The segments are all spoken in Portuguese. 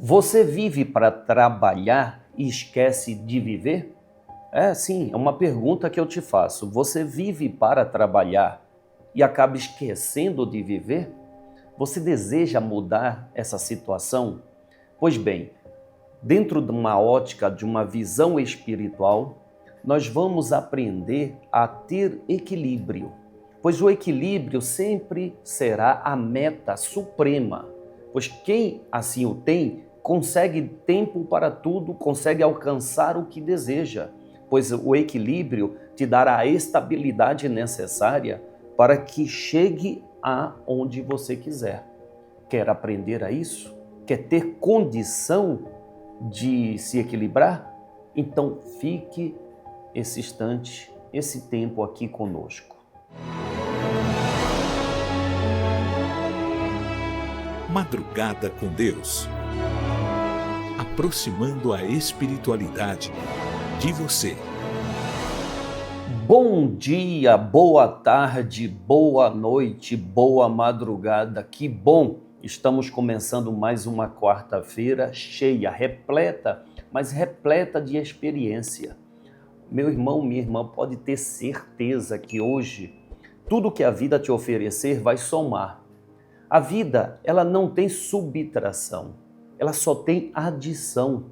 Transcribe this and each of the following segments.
Você vive para trabalhar e esquece de viver? Sim, é uma pergunta que eu te faço. Você vive para trabalhar e acaba esquecendo de viver? Você deseja mudar essa situação? Pois bem, dentro de uma ótica, de uma visão espiritual, nós vamos aprender a ter equilíbrio, pois o equilíbrio sempre será a meta suprema, pois quem assim o tem, consegue tempo para tudo, consegue alcançar o que deseja, pois o equilíbrio te dará a estabilidade necessária para que chegue aonde você quiser. Quer aprender a isso? Quer ter condição de se equilibrar? Então fique esse instante, esse tempo aqui conosco. Madrugada com Deus. Aproximando a espiritualidade de você. Bom dia, boa tarde, boa noite, boa madrugada. Que bom! Estamos começando mais uma quarta-feira cheia, repleta, mas repleta de experiência. Meu irmão, minha irmã, pode ter certeza que hoje tudo que a vida te oferecer vai somar. A vida, ela não tem subtração, ela só tem adição,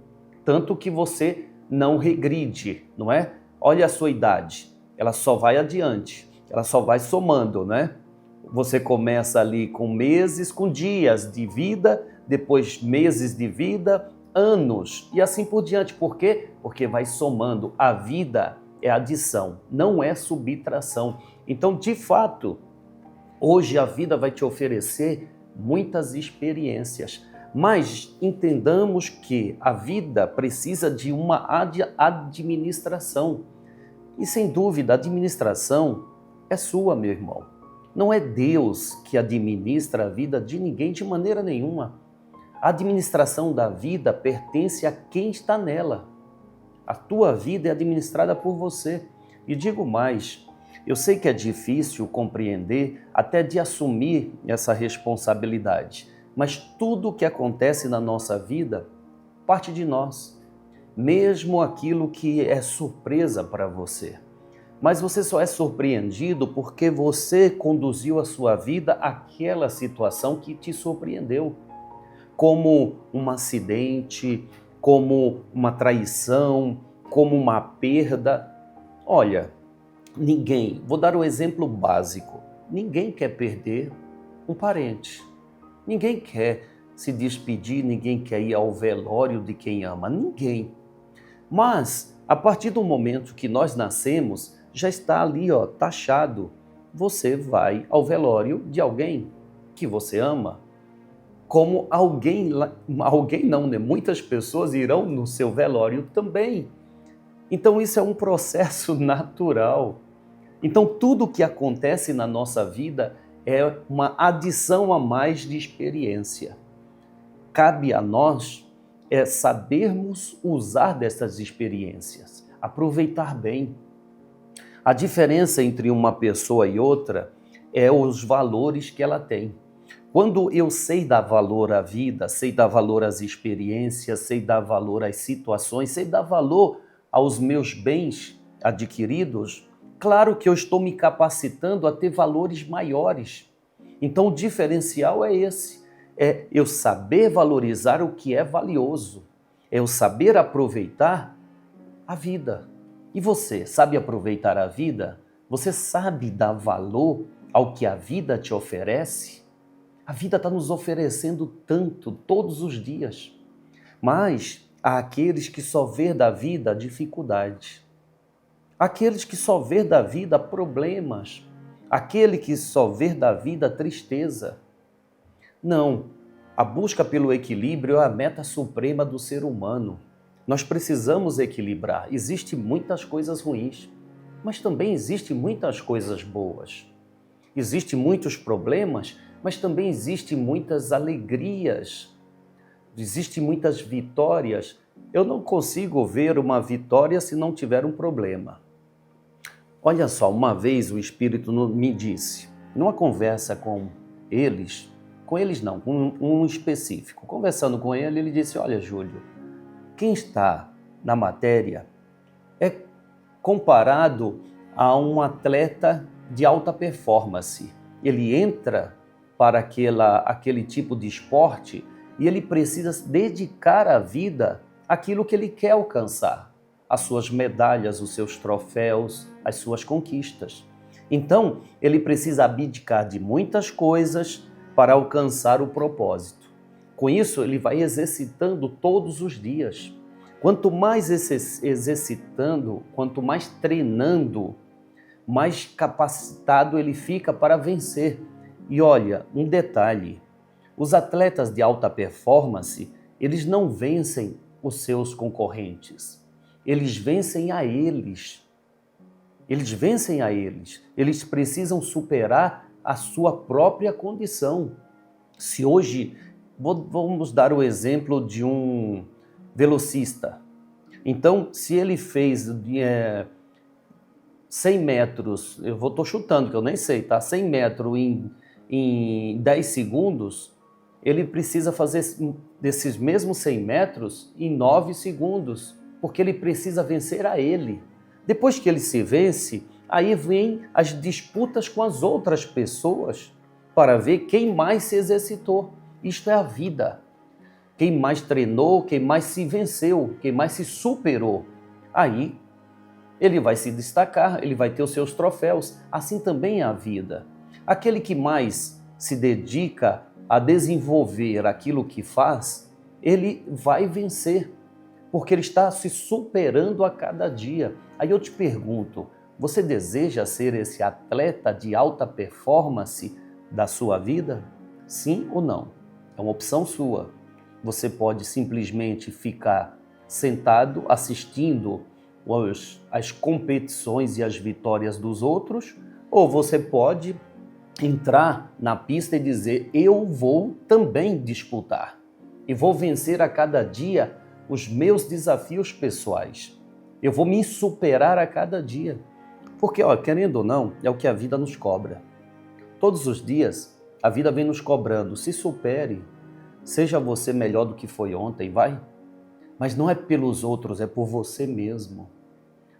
tanto que você não regride, não é? Olha a sua idade, ela só vai adiante, ela só vai somando, né? Você começa ali com meses, com dias de vida, depois meses de vida, anos e assim por diante. Por quê? Porque vai somando. A vida é adição, não é subtração. Então, de fato, hoje a vida vai te oferecer muitas experiências, mas entendamos que a vida precisa de uma administração. E sem dúvida, a administração é sua, meu irmão. Não é Deus que administra a vida de ninguém de maneira nenhuma. A administração da vida pertence a quem está nela. A tua vida é administrada por você. E digo mais, eu sei que é difícil compreender, até de assumir essa responsabilidade, mas tudo o que acontece na nossa vida parte de nós, mesmo aquilo que é surpresa para você. Mas você só é surpreendido porque você conduziu a sua vida àquela situação que te surpreendeu, como um acidente, como uma traição, como uma perda. Olha, vou dar um exemplo básico, ninguém quer perder um parente, ninguém quer se despedir, ninguém quer ir ao velório de quem ama, ninguém. Mas, a partir do momento que nós nascemos, já está ali, taxado, você vai ao velório de alguém que você ama. Como alguém não, né? Muitas pessoas irão no seu velório também. Então isso é um processo natural. Então tudo o que acontece na nossa vida é uma adição a mais de experiência. Cabe a nós sabermos usar dessas experiências, aproveitar bem. A diferença entre uma pessoa e outra é os valores que ela tem. Quando eu sei dar valor à vida, sei dar valor às experiências, sei dar valor às situações, sei dar valor aos meus bens adquiridos, claro que eu estou me capacitando a ter valores maiores. Então o diferencial é esse, é eu saber valorizar o que é valioso, é eu saber aproveitar a vida. E você sabe aproveitar a vida? Você sabe dar valor ao que a vida te oferece? A vida está nos oferecendo tanto todos os dias, mas há aqueles que só vê da vida dificuldade, aqueles que só vê da vida problemas, aquele que só vê da vida tristeza. Não, a busca pelo equilíbrio é a meta suprema do ser humano. Nós precisamos equilibrar. Existem muitas coisas ruins, mas também existem muitas coisas boas. Existem muitos problemas, mas também existem muitas alegrias. Existem muitas vitórias. Eu não consigo ver uma vitória se não tiver um problema. Olha só, uma vez o Espírito me disse, numa conversa com eles, com eles não, com um específico. Conversando com ele, ele disse, olha, Júlio, quem está na matéria é comparado a um atleta de alta performance. Ele entra para aquele tipo de esporte e ele precisa dedicar a vida àquilo que ele quer alcançar, as suas medalhas, os seus troféus, as suas conquistas. Então, ele precisa abdicar de muitas coisas para alcançar o propósito. Com isso, ele vai exercitando todos os dias. Quanto mais exercitando, quanto mais treinando, mais capacitado ele fica para vencer. E olha, um detalhe, os atletas de alta performance, eles não vencem os seus concorrentes, eles vencem a eles. Eles vencem a eles, eles precisam superar a sua própria condição. Se hoje, vamos dar o exemplo de um velocista. Então, se ele fez 100 metros, estou chutando que eu nem sei, tá? 100 metros em 10 segundos, ele precisa fazer desses mesmos 100 metros em 9 segundos, porque ele precisa vencer a ele. Depois que ele se vence, aí vem as disputas com as outras pessoas para ver quem mais se exercitou. Isto é a vida. Quem mais treinou, quem mais se venceu, quem mais se superou. Aí ele vai se destacar, ele vai ter os seus troféus. Assim também é a vida. Aquele que mais se dedica a desenvolver aquilo que faz, ele vai vencer, porque ele está se superando a cada dia. Aí eu te pergunto, você deseja ser esse atleta de alta performance da sua vida? Sim ou não? É uma opção sua. Você pode simplesmente ficar sentado assistindo as competições e as vitórias dos outros, ou você pode entrar na pista e dizer, eu vou também disputar e vou vencer a cada dia os meus desafios pessoais. Eu vou me superar a cada dia. Porque, querendo ou não, é o que a vida nos cobra. Todos os dias, a vida vem nos cobrando. Se supere, seja você melhor do que foi ontem, vai. Mas não é pelos outros, é por você mesmo.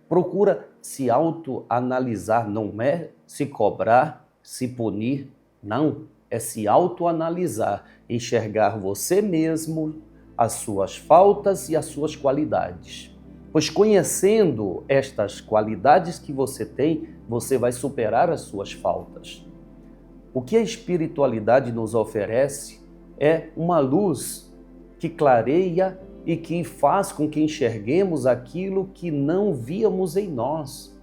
Procura se autoanalisar, não é se cobrar, se punir, não. É se autoanalisar, enxergar você mesmo, as suas faltas e as suas qualidades. Pois conhecendo estas qualidades que você tem, você vai superar as suas faltas. O que a espiritualidade nos oferece é uma luz que clareia e que faz com que enxerguemos aquilo que não víamos em nós,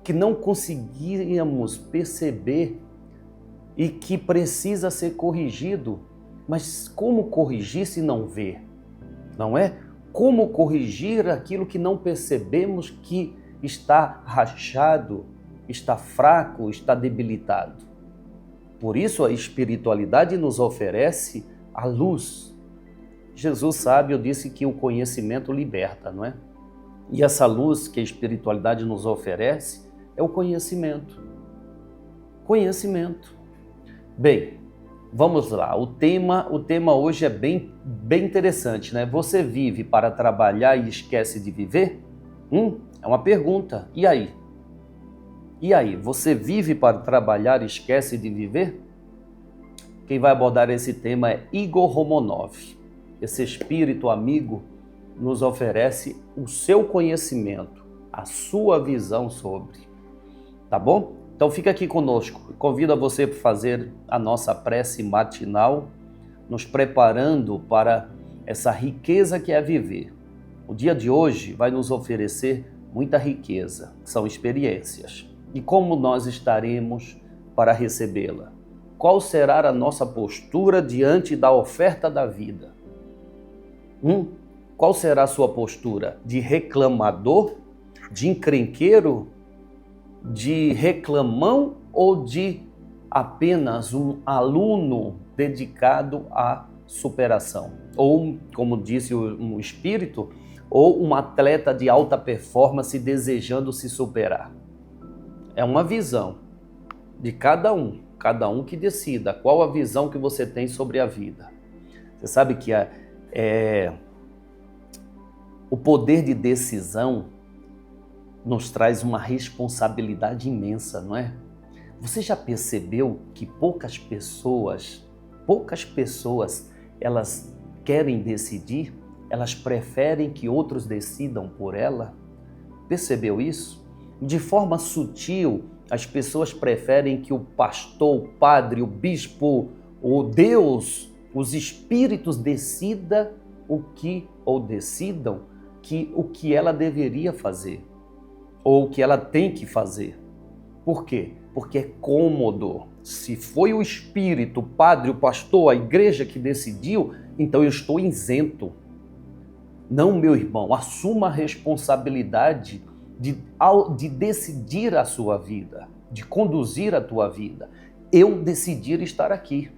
que não conseguíamos perceber e que precisa ser corrigido. Mas como corrigir se não ver? Não é? Como corrigir aquilo que não percebemos que está rachado, está fraco, está debilitado? Por isso a espiritualidade nos oferece a luz. Jesus sábio disse que o conhecimento liberta, não é? E essa luz que a espiritualidade nos oferece é o conhecimento. Conhecimento. Bem, vamos lá, o tema hoje é bem interessante, né? Você vive para trabalhar e esquece de viver? É uma pergunta. E aí? E aí, você vive para trabalhar e esquece de viver? Quem vai abordar esse tema é Igor Romanov. Esse espírito amigo nos oferece o seu conhecimento, a sua visão sobre. Tá bom? Então fica aqui conosco. Convido a você para fazer a nossa prece matinal, nos preparando para essa riqueza que é viver. O dia de hoje vai nos oferecer muita riqueza, são experiências. E como nós estaremos para recebê-la? Qual será a nossa postura diante da oferta da vida? Qual será a sua postura? De reclamador? De encrenqueiro? De reclamão ou de apenas um aluno dedicado à superação? Ou, como disse um espírito, ou um atleta de alta performance desejando se superar? É uma visão de cada um. cada um que decida qual a visão que você tem sobre a vida. Você sabe que o poder de decisão nos traz uma responsabilidade imensa, não é? Você já percebeu que poucas pessoas, elas querem decidir? Elas preferem que outros decidam por ela? Percebeu isso? De forma sutil, as pessoas preferem que o pastor, o padre, o bispo, o Deus, os espíritos decidam o que ela deveria fazer, ou o que ela tem que fazer. Por quê? Porque é cômodo. Se foi o espírito, o padre, o pastor, a igreja que decidiu, então eu estou isento. Não, meu irmão, assuma a responsabilidade de decidir a sua vida, de conduzir a tua vida. Eu decidir estar aqui.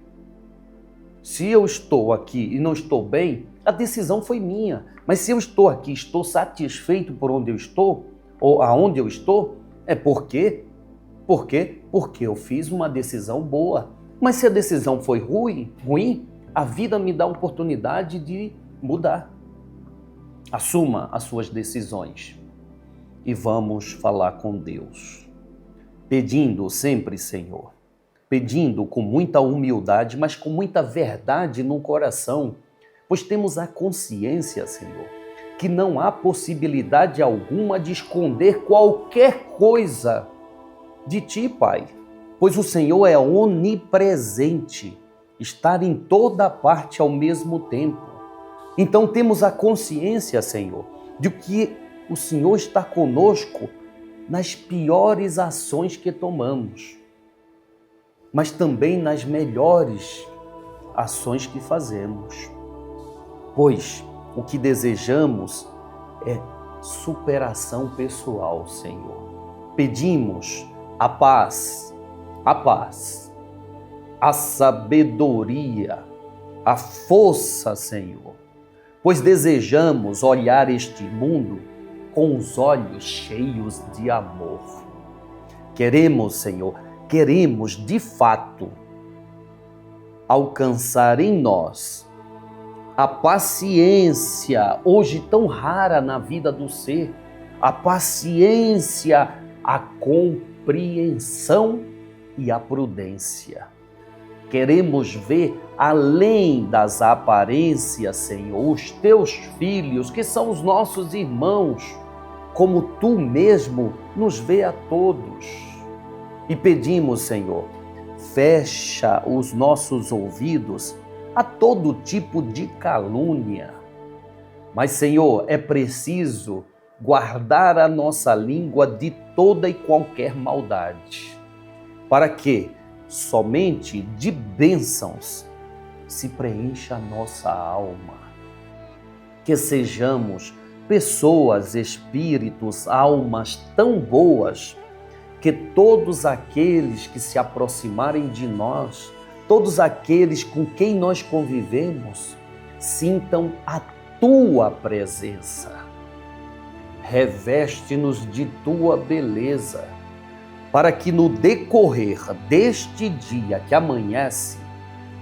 Se eu estou aqui e não estou bem, a decisão foi minha. Mas se eu estou aqui, estou satisfeito por onde eu estou, ou aonde eu estou, é por quê? Por quê? Porque eu fiz uma decisão boa. Mas se a decisão foi ruim, a vida me dá a oportunidade de mudar. Assuma as suas decisões e vamos falar com Deus. Pedindo sempre, Senhor. Pedindo com muita humildade, mas com muita verdade no coração. Pois temos a consciência, Senhor, que não há possibilidade alguma de esconder qualquer coisa de Ti, Pai. Pois o Senhor é onipresente, estar em toda parte ao mesmo tempo. Então temos a consciência, Senhor, de que o Senhor está conosco nas piores ações que tomamos, mas também nas melhores ações que fazemos. Pois o que desejamos é superação pessoal, Senhor. Pedimos a paz, a sabedoria, a força, Senhor. Pois desejamos olhar este mundo com os olhos cheios de amor. Queremos, Senhor, de fato alcançar em nós a paciência, hoje tão rara na vida do ser, a paciência, a compreensão e a prudência. Queremos ver além das aparências, Senhor, os teus filhos, que são os nossos irmãos, como tu mesmo nos vê a todos. E pedimos, Senhor, fecha os nossos ouvidos a todo tipo de calúnia. Mas, Senhor, é preciso guardar a nossa língua de toda e qualquer maldade, para que somente de bênçãos se preencha a nossa alma. Que sejamos pessoas, espíritos, almas tão boas, que todos aqueles que se aproximarem de nós, todos aqueles com quem nós convivemos, sintam a tua presença. Reveste-nos de tua beleza, para que no decorrer deste dia que amanhece,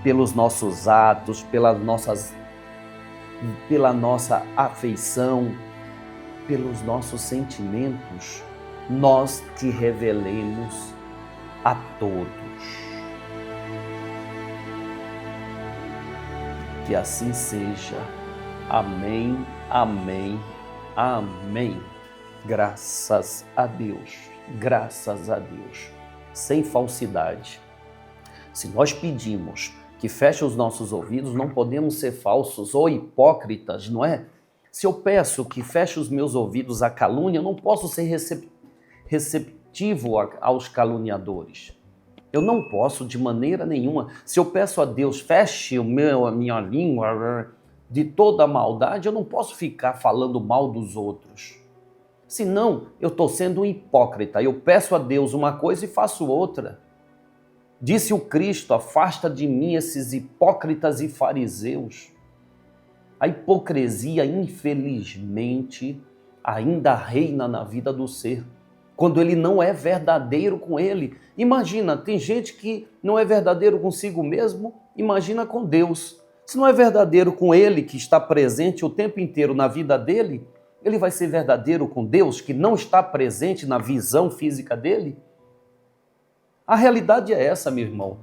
pelos nossos atos, pela nossa afeição, pelos nossos sentimentos, nós te revelemos a todos. Que assim seja. Amém, amém, amém. Graças a Deus, graças a Deus. Sem falsidade. Se nós pedimos que feche os nossos ouvidos, não podemos ser falsos ou hipócritas, não é? Se eu peço que feche os meus ouvidos à calúnia, eu não posso ser receptivo aos caluniadores. Eu não posso de maneira nenhuma. Se eu peço a Deus, feche a minha língua de toda a maldade, eu não posso ficar falando mal dos outros. Senão, eu estou sendo um hipócrita. Eu peço a Deus uma coisa e faço outra. Disse o Cristo, afasta de mim esses hipócritas e fariseus. A hipocrisia, infelizmente, ainda reina na vida do ser. quando ele não é verdadeiro com ele. Imagina, tem gente que não é verdadeiro consigo mesmo, imagina com Deus. Se não é verdadeiro com ele, que está presente o tempo inteiro na vida dele, ele vai ser verdadeiro com Deus, que não está presente na visão física dele? A realidade é essa, meu irmão.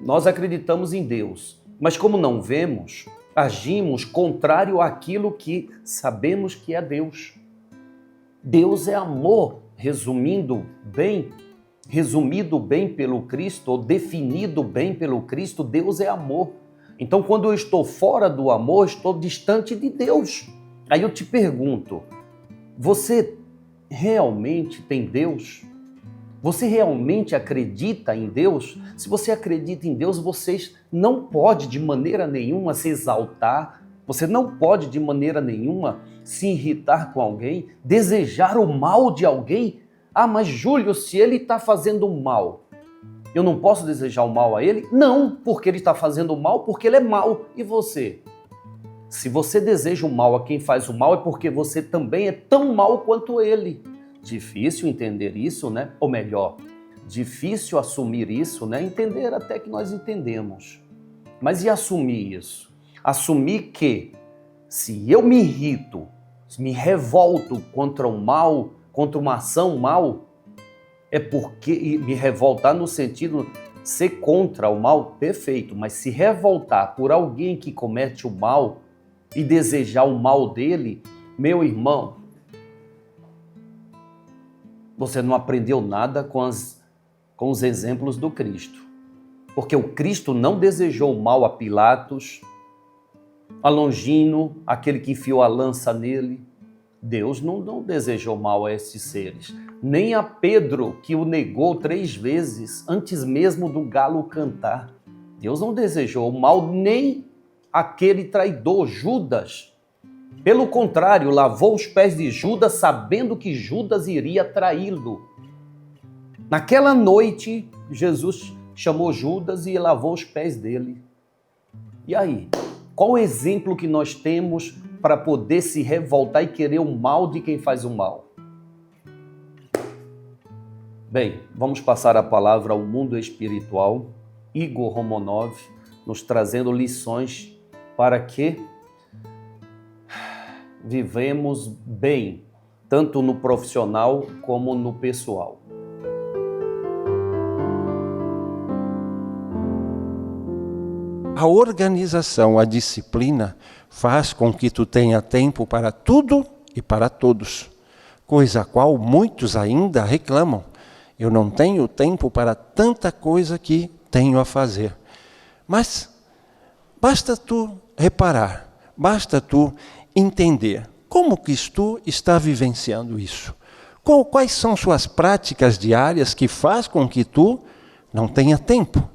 Nós acreditamos em Deus, mas como não vemos, agimos contrário àquilo que sabemos que é Deus. Deus é amor, resumido bem pelo Cristo, ou definido bem pelo Cristo, Deus é amor. Então, quando eu estou fora do amor, estou distante de Deus. Aí eu te pergunto, você realmente tem Deus? Você realmente acredita em Deus? Se você acredita em Deus, você não pode de maneira nenhuma se exaltar, você não pode de maneira nenhuma se irritar com alguém, desejar o mal de alguém. Ah, mas Júlio, se ele está fazendo mal, eu não posso desejar o mal a ele? Não, porque ele está fazendo o mal, porque ele é mal. E você? Se você deseja o mal a quem faz o mal, é porque você também é tão mal quanto ele. Difícil entender isso, né? Ou melhor, difícil assumir isso, né? Entender até que nós entendemos. Mas e assumir isso? Assumir que se eu me irrito, me revolto contra o mal, contra uma ação mal, é porque me revoltar no sentido de ser contra o mal, perfeito, mas se revoltar por alguém que comete o mal e desejar o mal dele, meu irmão, você não aprendeu nada com os exemplos do Cristo. Porque o Cristo não desejou o mal a Pilatos, a Longino, aquele que enfiou a lança nele. Deus não desejou mal a esses seres. Nem a Pedro, que o negou 3 vezes, antes mesmo do galo cantar. Deus não desejou o mal nem aquele traidor, Judas. Pelo contrário, lavou os pés de Judas, sabendo que Judas iria traí-lo. Naquela noite, Jesus chamou Judas e lavou os pés dele. E aí, qual o exemplo que nós temos para poder se revoltar e querer o mal de quem faz o mal? Bem, vamos passar a palavra ao mundo espiritual. Igor Romanov nos trazendo lições para que vivemos bem, tanto no profissional como no pessoal. A organização, a disciplina, faz com que tu tenha tempo para tudo e para todos, coisa a qual muitos ainda reclamam. Eu não tenho tempo para tanta coisa que tenho a fazer. Mas basta tu reparar, basta tu entender como que tu está vivenciando isso. Quais são suas práticas diárias que faz com que tu não tenha tempo?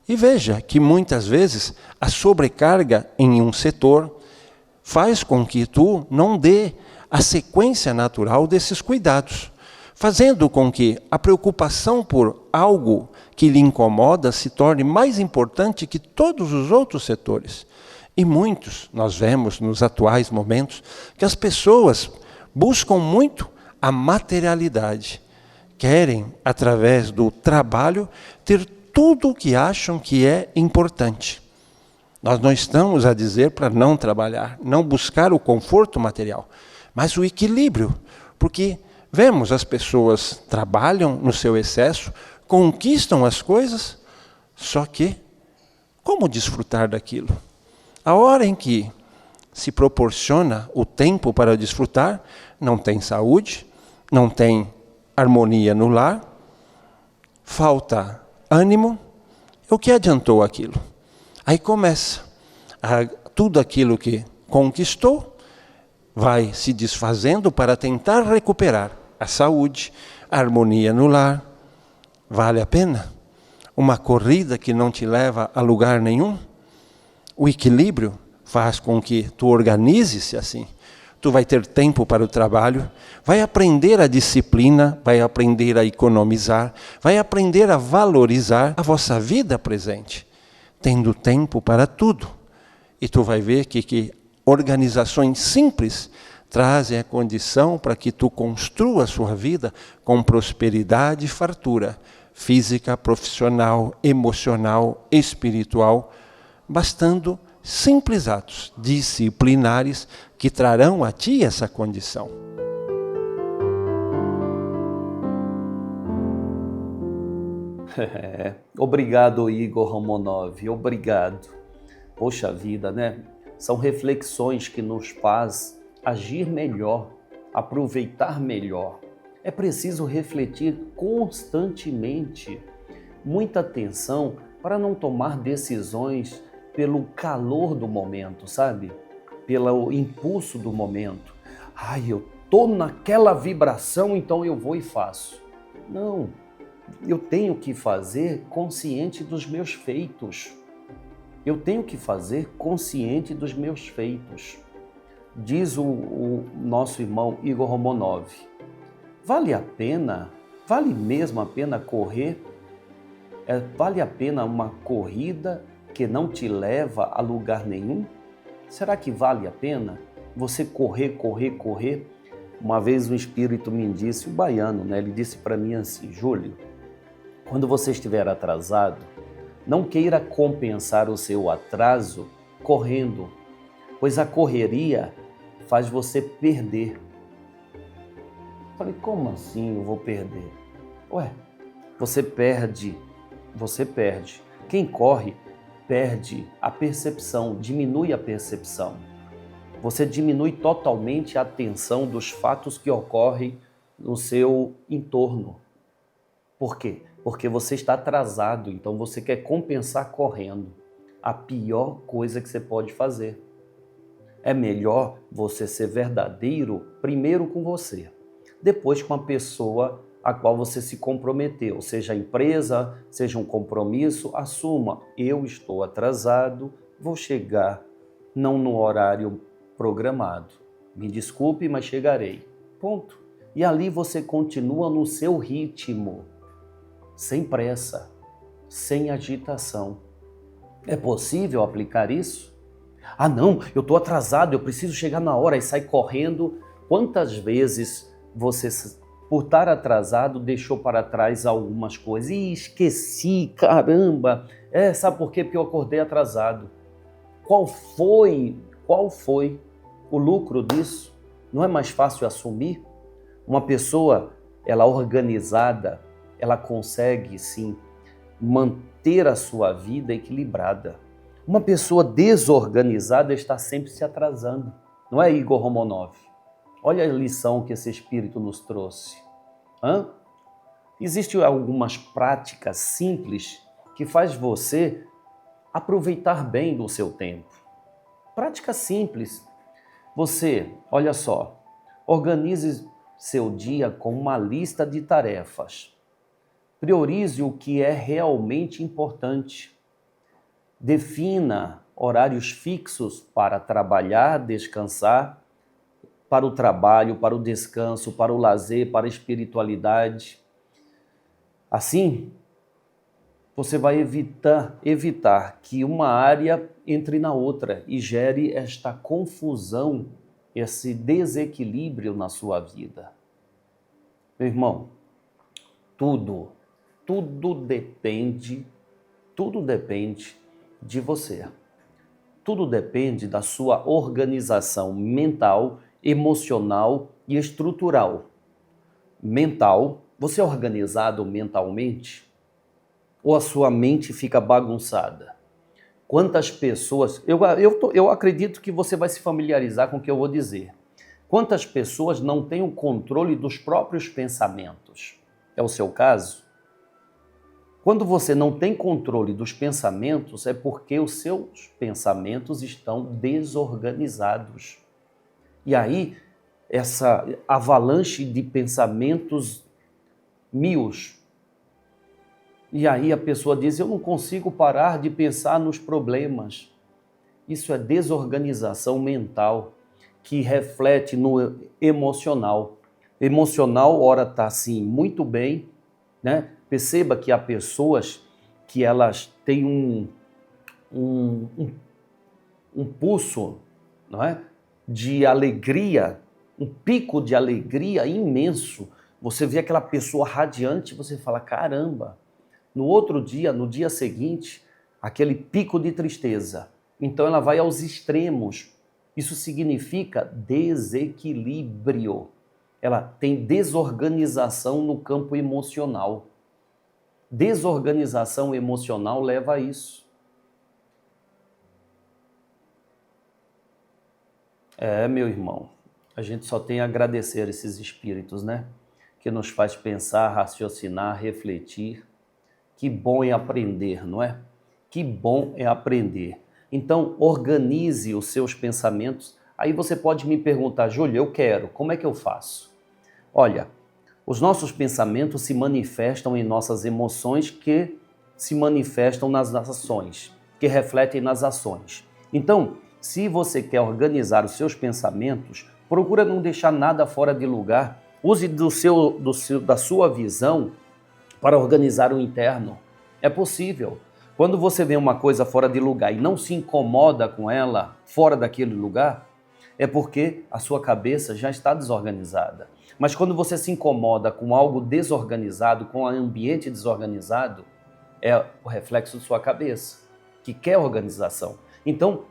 E veja que muitas vezes a sobrecarga em um setor faz com que tu não dê a sequência natural desses cuidados, fazendo com que a preocupação por algo que lhe incomoda se torne mais importante que todos os outros setores. E muitos, nós vemos nos atuais momentos, que as pessoas buscam muito a materialidade. Querem, através do trabalho, ter tudo o que acham que é importante. Nós não estamos a dizer para não trabalhar, não buscar o conforto material, mas o equilíbrio, porque vemos as pessoas trabalham no seu excesso, conquistam as coisas, só que como desfrutar daquilo? A hora em que se proporciona o tempo para desfrutar, não tem saúde, não tem harmonia no lar, falta ânimo, o que adiantou aquilo? Aí começa, tudo aquilo que conquistou vai se desfazendo para tentar recuperar a saúde, a harmonia no lar. Vale a pena? Uma corrida que não te leva a lugar nenhum? O equilíbrio faz com que tu organize-se assim. Tu vai ter tempo para o trabalho, vai aprender a disciplina, vai aprender a economizar, vai aprender a valorizar a vossa vida presente, tendo tempo para tudo. E tu vai ver que organizações simples trazem a condição para que tu construa a sua vida com prosperidade e fartura, física, profissional, emocional, espiritual, bastando simples atos disciplinares que trarão a ti essa condição. Obrigado, Igor Romanov, obrigado. Poxa vida, né? São reflexões que nos faz agir melhor, aproveitar melhor. É preciso refletir constantemente, muita atenção para não tomar decisões pelo calor do momento, sabe? Pelo impulso do momento. Eu tô naquela vibração, então eu vou e faço. Não, eu tenho que fazer consciente dos meus feitos. Eu tenho que fazer consciente dos meus feitos. Diz o nosso irmão Igor Romanov, vale mesmo a pena correr? Vale a pena uma corrida que não te leva a lugar nenhum? Será que vale a pena você correr? Uma vez um espírito me disse, o baiano, né? Ele disse para mim assim, Júlio, quando você estiver atrasado, não queira compensar o seu atraso correndo, pois a correria faz você perder. Falei, como assim eu vou perder? Você perde. Quem corre perde a percepção, diminui a percepção. Você diminui totalmente a atenção dos fatos que ocorrem no seu entorno. Por quê? Porque você está atrasado, então você quer compensar correndo. A pior coisa que você pode fazer. É melhor você ser verdadeiro primeiro com você, depois com a pessoa a qual você se comprometeu, seja a empresa, seja um compromisso, assuma, eu estou atrasado, vou chegar não no horário programado. Me desculpe, mas chegarei. Ponto. E ali você continua no seu ritmo, sem pressa, sem agitação. É possível aplicar isso? Não, eu estou atrasado, eu preciso chegar na hora e sai correndo. Quantas vezes você, por estar atrasado, deixou para trás algumas coisas? Esqueci, caramba! Sabe por quê? Porque eu acordei atrasado. Qual foi o lucro disso? Não é mais fácil assumir? Uma pessoa, ela organizada, ela consegue sim manter a sua vida equilibrada. Uma pessoa desorganizada está sempre se atrasando. Não é, Igor Romanov? Olha a lição que esse espírito nos trouxe. Existem algumas práticas simples que faz você aproveitar bem do seu tempo. Prática simples. Você, olha só, organize seu dia com uma lista de tarefas. Priorize o que é realmente importante. Defina horários fixos para trabalhar, descansar, para o trabalho, para o descanso, para o lazer, para a espiritualidade. Assim, você vai evitar que uma área entre na outra e gere esta confusão, esse desequilíbrio na sua vida. Meu irmão, tudo depende de você. Tudo depende da sua organização mental, emocional e estrutural. Mental, você é organizado mentalmente? Ou a sua mente fica bagunçada? Quantas pessoas... Eu acredito que você vai se familiarizar com o que eu vou dizer. Quantas pessoas não têm o controle dos próprios pensamentos? É o seu caso? Quando você não tem controle dos pensamentos, é porque os seus pensamentos estão desorganizados. E aí, essa avalanche de pensamentos e aí a pessoa diz, eu não consigo parar de pensar nos problemas. Isso é desorganização mental que reflete no emocional. Emocional, ora está assim, muito bem, né? Perceba que há pessoas que elas têm um pulso, não é? De alegria um pico de alegria imenso. Você vê aquela pessoa radiante, você fala, caramba. No outro dia, no dia seguinte, aquele pico de tristeza. Então ela vai aos extremos. Isso significa desequilíbrio. Ela tem desorganização no campo emocional. Desorganização emocional leva a isso. Meu irmão, a gente só tem a agradecer a esses espíritos, né? Que nos faz pensar, raciocinar, refletir. Que bom é aprender, não é? Que bom é aprender. Então, organize os seus pensamentos. Aí você pode me perguntar, Júlio, eu quero, como é que eu faço? Olha, os nossos pensamentos se manifestam em nossas emoções que se manifestam nas ações, que refletem nas ações. Então, se você quer organizar os seus pensamentos, procura não deixar nada fora de lugar. Use da sua visão para organizar o interno. É possível. Quando você vê uma coisa fora de lugar e não se incomoda com ela fora daquele lugar, é porque a sua cabeça já está desorganizada. Mas quando você se incomoda com algo desorganizado, com um ambiente desorganizado, é o reflexo de sua cabeça, que quer organização. Então,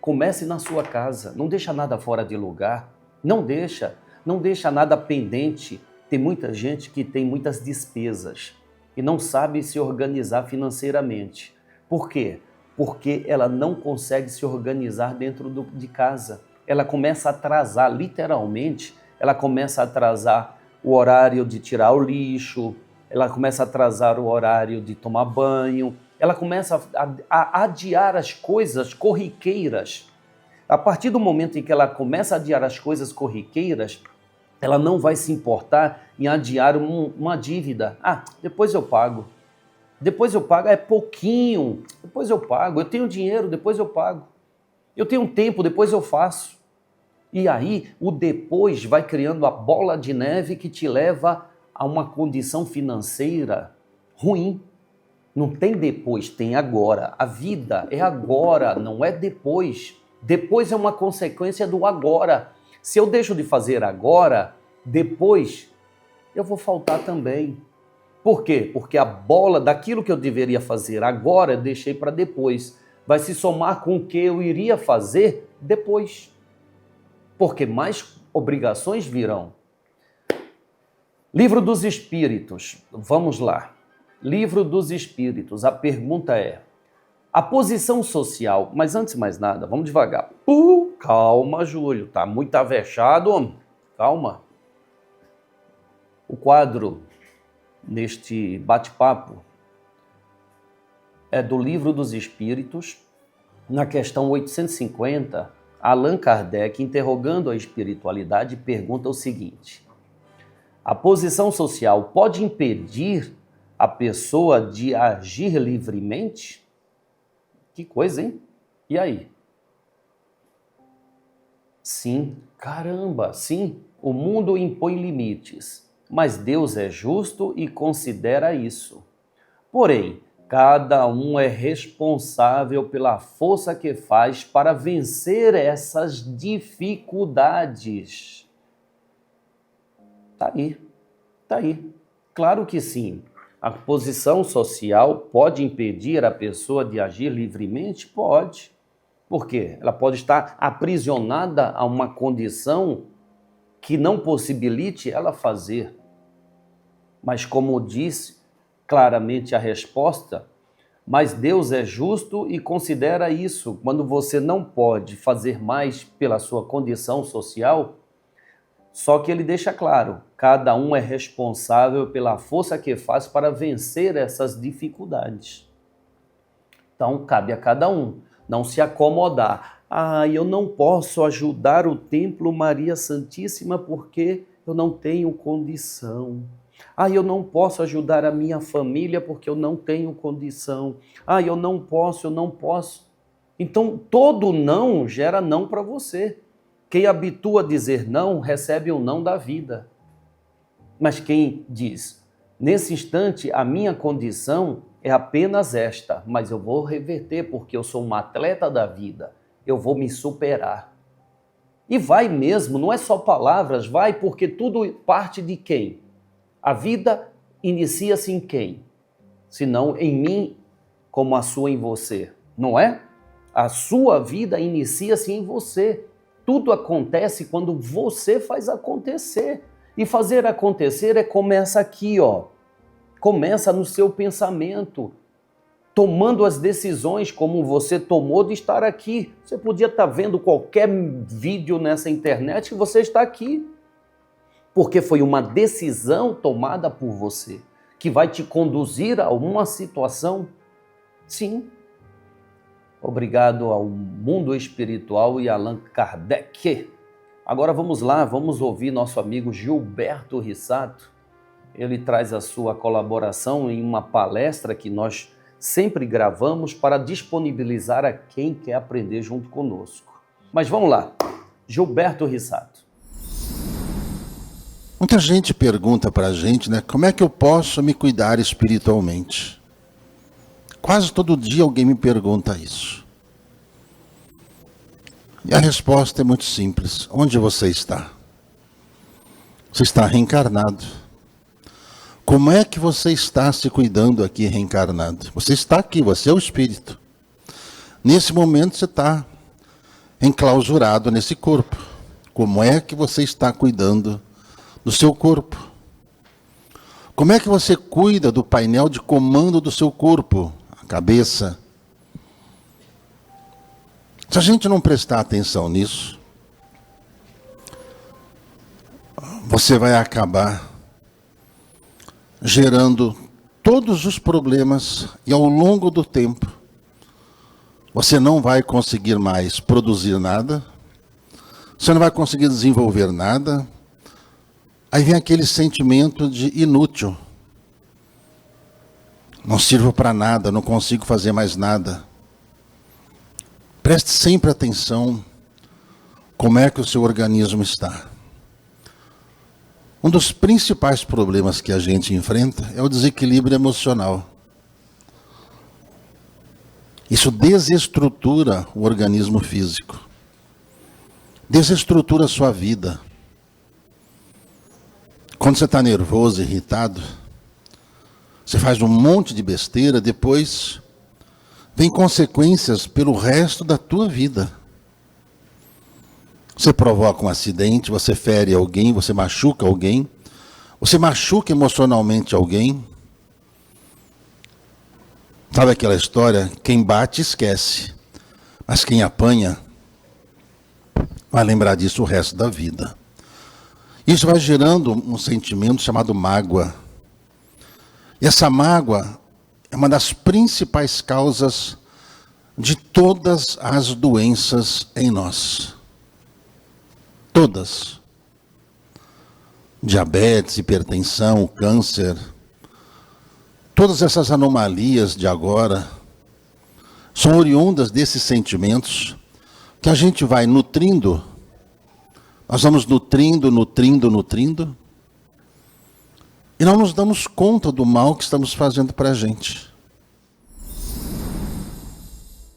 comece na sua casa, não deixa nada fora de lugar, não deixa nada pendente. Tem muita gente que tem muitas despesas e não sabe se organizar financeiramente. Por quê? Porque ela não consegue se organizar dentro de casa. Ela começa a atrasar, literalmente, ela começa a atrasar o horário de tirar o lixo, ela começa a atrasar o horário de tomar banho, ela começa a adiar as coisas corriqueiras. A partir do momento em que ela começa a adiar as coisas corriqueiras, ela não vai se importar em adiar uma dívida. Depois eu pago. Depois eu pago, é pouquinho. Depois eu pago. Eu tenho dinheiro, depois eu pago. Eu tenho tempo, depois eu faço. E aí, o depois vai criando a bola de neve que te leva a uma condição financeira ruim. Não tem depois, tem agora. A vida é agora, não é depois. Depois é uma consequência do agora. Se eu deixo de fazer agora, depois eu vou faltar também. Por quê? Porque a bola daquilo que eu deveria fazer agora eu deixei para depois. Vai se somar com o que eu iria fazer depois. Porque mais obrigações virão. Livro dos Espíritos. Vamos lá. Livro dos Espíritos. A pergunta é: a posição social, mas antes de mais nada, vamos devagar. Calma, Júlio, tá muito avexado, homem. Calma. O quadro neste bate-papo é do Livro dos Espíritos. Na questão 850, Allan Kardec, interrogando a espiritualidade, pergunta o seguinte: a posição social pode impedir a pessoa de agir livremente? Que coisa, hein? E aí? Sim, caramba, sim, o mundo impõe limites, mas Deus é justo e considera isso. Porém, cada um é responsável pela força que faz para vencer essas dificuldades. Tá aí. Claro que sim. A posição social pode impedir a pessoa de agir livremente? Pode. Por quê? Ela pode estar aprisionada a uma condição que não possibilite ela fazer. Mas como disse claramente a resposta, mas Deus é justo e considera isso. Quando você não pode fazer mais pela sua condição social, só que ele deixa claro, cada um é responsável pela força que faz para vencer essas dificuldades. Então, cabe a cada um não se acomodar. Eu não posso ajudar o Templo Maria Santíssima porque eu não tenho condição. Eu não posso ajudar a minha família porque eu não tenho condição. Eu não posso. Então, todo não gera não para você. Quem habitua a dizer não, recebe o não da vida. Mas quem diz, nesse instante, a minha condição é apenas esta, mas eu vou reverter porque eu sou um atleta da vida, eu vou me superar. E vai mesmo, não é só palavras, vai porque tudo parte de quem? A vida inicia-se em quem? Se não em mim, como a sua em você, não é? A sua vida inicia-se em você. Tudo acontece quando você faz acontecer. E fazer acontecer começa aqui, ó. Começa no seu pensamento, tomando as decisões como você tomou de estar aqui. Você podia estar vendo qualquer vídeo nessa internet e você está aqui. Porque foi uma decisão tomada por você, que vai te conduzir a uma situação. Sim. Obrigado ao mundo espiritual e Allan Kardec. Agora vamos lá, vamos ouvir nosso amigo Gilberto Rissato. Ele traz a sua colaboração em uma palestra que nós sempre gravamos para disponibilizar a quem quer aprender junto conosco. Mas vamos lá, Gilberto Rissato. Muita gente pergunta para a gente, né, como é que eu posso me cuidar espiritualmente? Quase todo dia alguém me pergunta isso. E a resposta é muito simples. Onde você está? Você está reencarnado. Como é que você está se cuidando aqui reencarnado? Você está aqui, você é o espírito. Nesse momento você está enclausurado nesse corpo. Como é que você está cuidando do seu corpo? Como é que você cuida do painel de comando do seu corpo? A cabeça. Se a gente não prestar atenção nisso, você vai acabar gerando todos os problemas e ao longo do tempo você não vai conseguir mais produzir nada, você não vai conseguir desenvolver nada. Aí vem aquele sentimento de inútil. Não sirvo para nada, não consigo fazer mais nada. Preste sempre atenção como é que o seu organismo está. Um dos principais problemas que a gente enfrenta é o desequilíbrio emocional. Isso desestrutura o organismo físico. Desestrutura a sua vida. Quando você está nervoso, irritado, você faz um monte de besteira, depois vem consequências pelo resto da tua vida. Você provoca um acidente, você fere alguém, você machuca alguém, você machuca emocionalmente alguém. Sabe aquela história? Quem bate esquece, mas quem apanha vai lembrar disso o resto da vida. Isso vai gerando um sentimento chamado mágoa. E essa mágoa é uma das principais causas de todas as doenças em nós. Todas. Diabetes, hipertensão, câncer. Todas essas anomalias de agora são oriundas desses sentimentos que a gente vai nutrindo. Nós vamos nutrindo, e não nos damos conta do mal que estamos fazendo para a gente.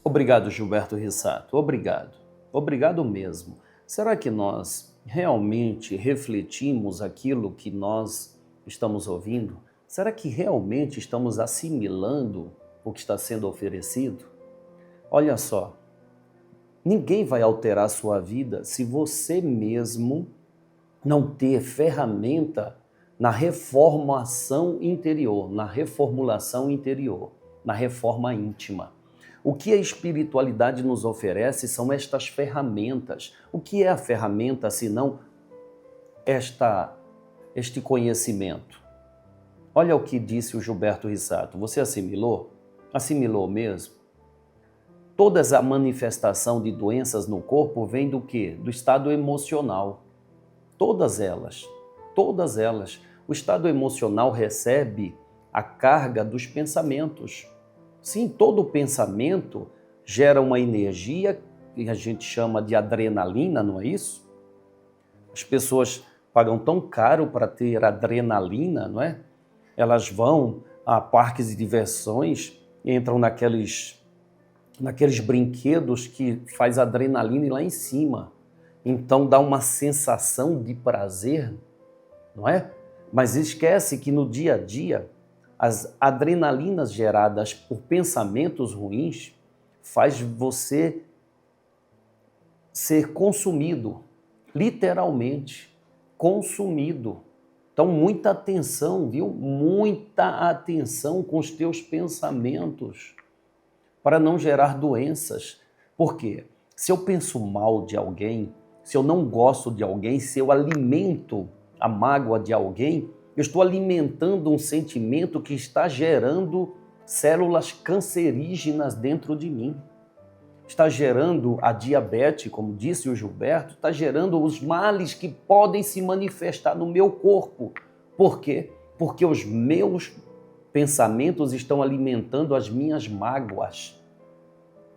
Obrigado, Gilberto Rissato. Obrigado. Obrigado mesmo. Será que nós realmente refletimos aquilo que nós estamos ouvindo? Será que realmente estamos assimilando o que está sendo oferecido? Olha só, ninguém vai alterar a sua vida se você mesmo não ter ferramenta na reformação interior, na reformulação interior, na reforma íntima. O que a espiritualidade nos oferece são estas ferramentas. O que é a ferramenta, senão este conhecimento? Olha o que disse o Gilberto Rissato. Você assimilou? Assimilou mesmo? Toda a manifestação de doenças no corpo vem do quê? Do estado emocional. Todas elas. Todas elas. O estado emocional recebe a carga dos pensamentos. Sim, todo pensamento gera uma energia que a gente chama de adrenalina, não é isso? As pessoas pagam tão caro para ter adrenalina, não é? Elas vão a parques de diversões, entram naqueles brinquedos que faz adrenalina ir lá em cima. então dá uma sensação de prazer, não é? Mas esquece que no dia a dia, as adrenalinas geradas por pensamentos ruins faz você ser consumido, literalmente consumido. Então, muita atenção, viu? Muita atenção com os teus pensamentos para não gerar doenças. Por quê? Se eu penso mal de alguém, se eu não gosto de alguém, se eu alimento a mágoa de alguém, eu estou alimentando um sentimento que está gerando células cancerígenas dentro de mim. Está gerando a diabetes, como disse o Gilberto, está gerando os males que podem se manifestar no meu corpo. Por quê? Porque os meus pensamentos estão alimentando as minhas mágoas.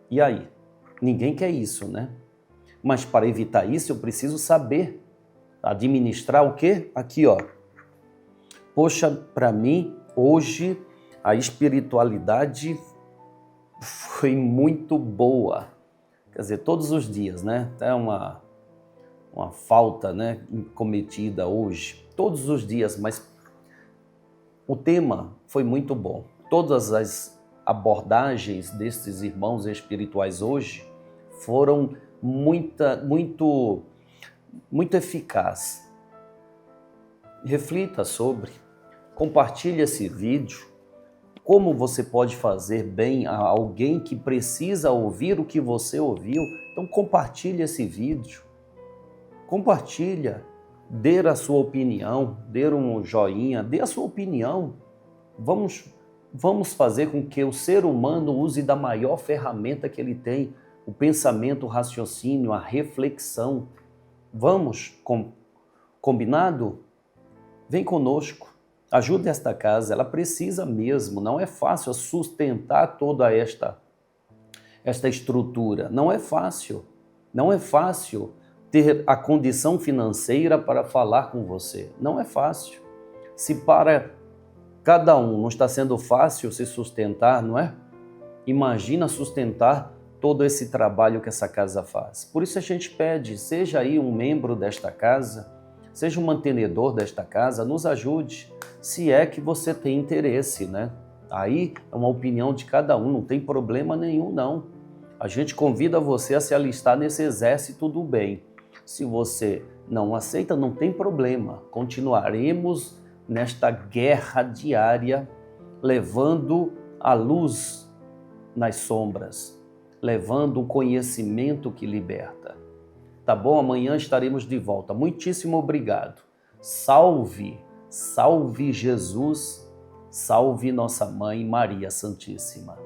E aí? Ninguém quer isso, né? Mas para evitar isso, eu preciso saber administrar o quê? Aqui, ó. Poxa, para mim, hoje, a espiritualidade foi muito boa. Quer dizer, todos os dias, né? É uma falta, né, cometida hoje, todos os dias, mas o tema foi muito bom. Todas as abordagens desses irmãos espirituais hoje foram muito eficazes. Reflita sobre, compartilhe esse vídeo. Como você pode fazer bem a alguém que precisa ouvir o que você ouviu? Então compartilhe esse vídeo. Compartilha, dê a sua opinião, dê um joinha, dê a sua opinião. Vamos fazer com que o ser humano use da maior ferramenta que ele tem, o pensamento, o raciocínio, a reflexão. Vamos, combinado? Vem conosco. Ajude esta casa, ela precisa mesmo, não é fácil sustentar toda esta estrutura, não é fácil ter a condição financeira para falar com você, não é fácil. Se para cada um não está sendo fácil se sustentar, não é? Imagina sustentar todo esse trabalho que essa casa faz. Por isso a gente pede, seja aí um membro desta casa, seja um mantenedor desta casa, nos ajude, se é que você tem interesse, né? Aí é uma opinião de cada um, não tem problema nenhum, não. A gente convida você a se alistar nesse exército do bem. Se você não aceita, não tem problema. Continuaremos nesta guerra diária, levando a luz nas sombras, levando o conhecimento que liberta. Tá bom? Amanhã estaremos de volta. Muitíssimo obrigado. Salve, salve Jesus, salve nossa Mãe Maria Santíssima.